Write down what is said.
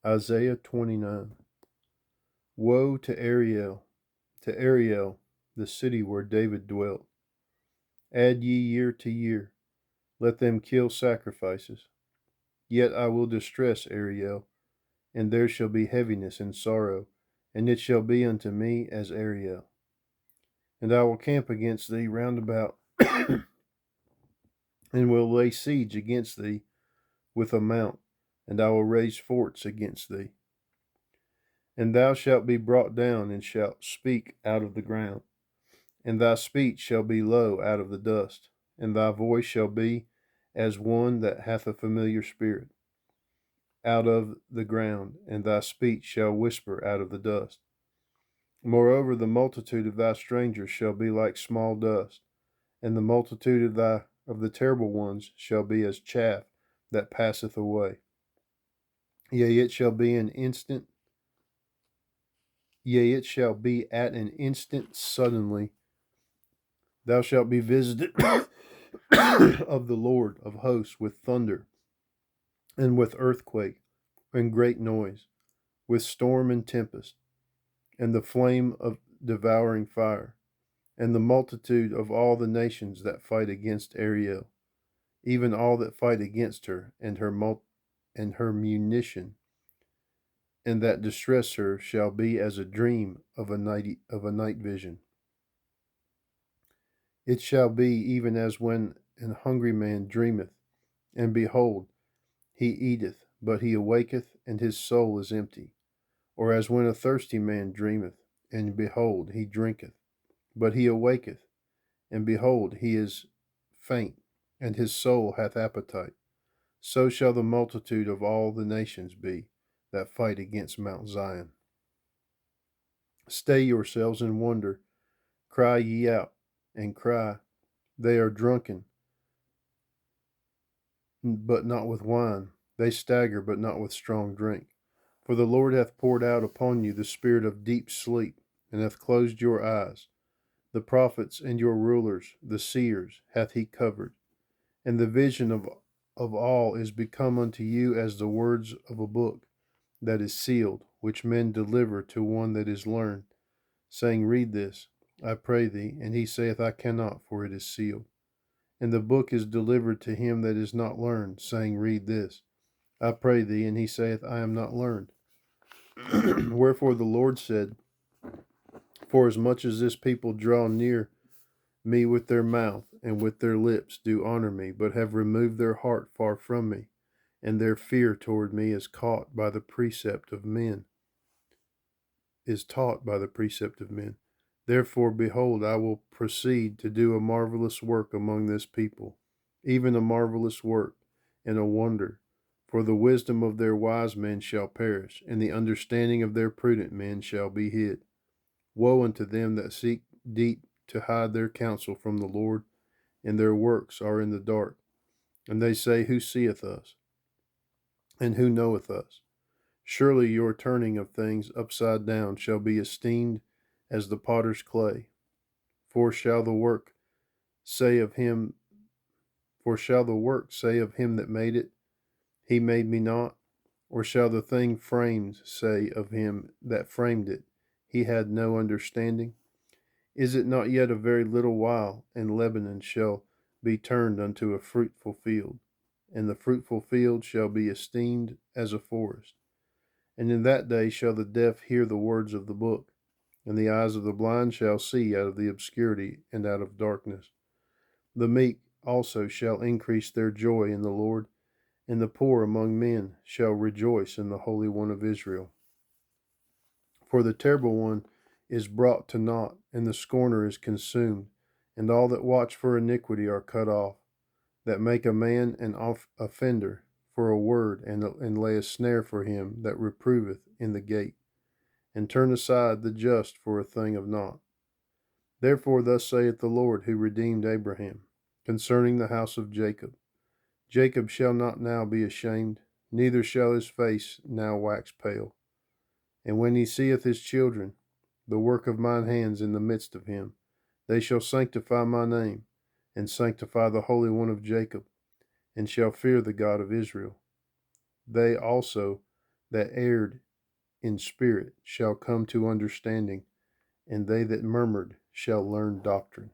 Isaiah 29. Woe to Ariel, the city where David dwelt. Add ye year to year, let them kill sacrifices. Yet I will distress Ariel, and there shall be heaviness and sorrow, and it shall be unto me as Ariel. And I will camp against thee round about, and will lay siege against thee with a mount, and I will raise forts against thee. And thou shalt be brought down, and shalt speak out of the ground, and thy speech shall be low out of the dust, and thy voice shall be as one that hath a familiar spirit out of the ground, and thy speech shall whisper out of the dust. Moreover, the multitude of thy strangers shall be like small dust, and the multitude of the terrible ones shall be as chaff that passeth away. Yea, it shall be it shall be at an instant suddenly. Thou shalt be visited of the Lord of hosts with thunder, and with earthquake, and great noise, with storm and tempest, and the flame of devouring fire, and the multitude of all the nations that fight against Ariel, even all that fight against her, and her munition, and that distress her shall be as a dream of a night vision. It shall be even as when an hungry man dreameth, and behold, he eateth, but he awaketh, and his soul is empty. Or as when a thirsty man dreameth, and behold, he drinketh, but he awaketh, and behold, he is faint, and his soul hath appetite. So shall the multitude of all the nations be that fight against Mount Zion. Stay yourselves and wonder, cry ye out, and cry, they are drunken, but not with wine, they stagger, but not with strong drink. For the Lord hath poured out upon you the spirit of deep sleep, and hath closed your eyes. The prophets and your rulers, the seers, hath he covered. And the vision of all is become unto you as the words of a book that is sealed, which men deliver to one that is learned, saying, Read this, I pray thee. And he saith, I cannot, for it is sealed. And the book is delivered to him that is not learned, saying, Read this, I pray thee. And he saith, I am not learned. Wherefore the Lord said, For as much as this people draw near me with their mouth, and with their lips do honor me, but have removed their heart far from me, and their fear toward me is caught by the precept of men, is taught by the precept of men. Therefore, behold, I will proceed to do a marvelous work among this people, even a marvelous work and a wonder. For the wisdom of their wise men shall perish, and the understanding of their prudent men shall be hid. Woe unto them that seek deep to hide their counsel from the Lord, and their works are in the dark. And they say, Who seeth us? And who knoweth us? Surely your turning of things upside down shall be esteemed as the potter's clay. For shall the work say of him, for shall the work say of him that made it, He made me not? Or shall the thing framed say of him that framed it, He had no understanding? Is it not yet a very little while, and Lebanon shall be turned unto a fruitful field, and the fruitful field shall be esteemed as a forest? And in that day shall the deaf hear the words of the book, and the eyes of the blind shall see out of the obscurity and out of darkness. The meek also shall increase their joy in the Lord, and the poor among men shall rejoice in the Holy One of Israel. For the terrible one is brought to naught, and the scorner is consumed, and all that watch for iniquity are cut off, that make a man an offender for a word, and lay a snare for him that reproveth in the gate, and turn aside the just for a thing of naught. Therefore thus saith the Lord, who redeemed Abraham, concerning the house of Jacob, Jacob shall not now be ashamed, neither shall his face now wax pale. And when he seeth his children, the work of mine hands in the midst of him, they shall sanctify my name, and sanctify the Holy One of Jacob, and shall fear the God of Israel. They also that erred in spirit shall come to understanding, and they that murmured shall learn doctrine.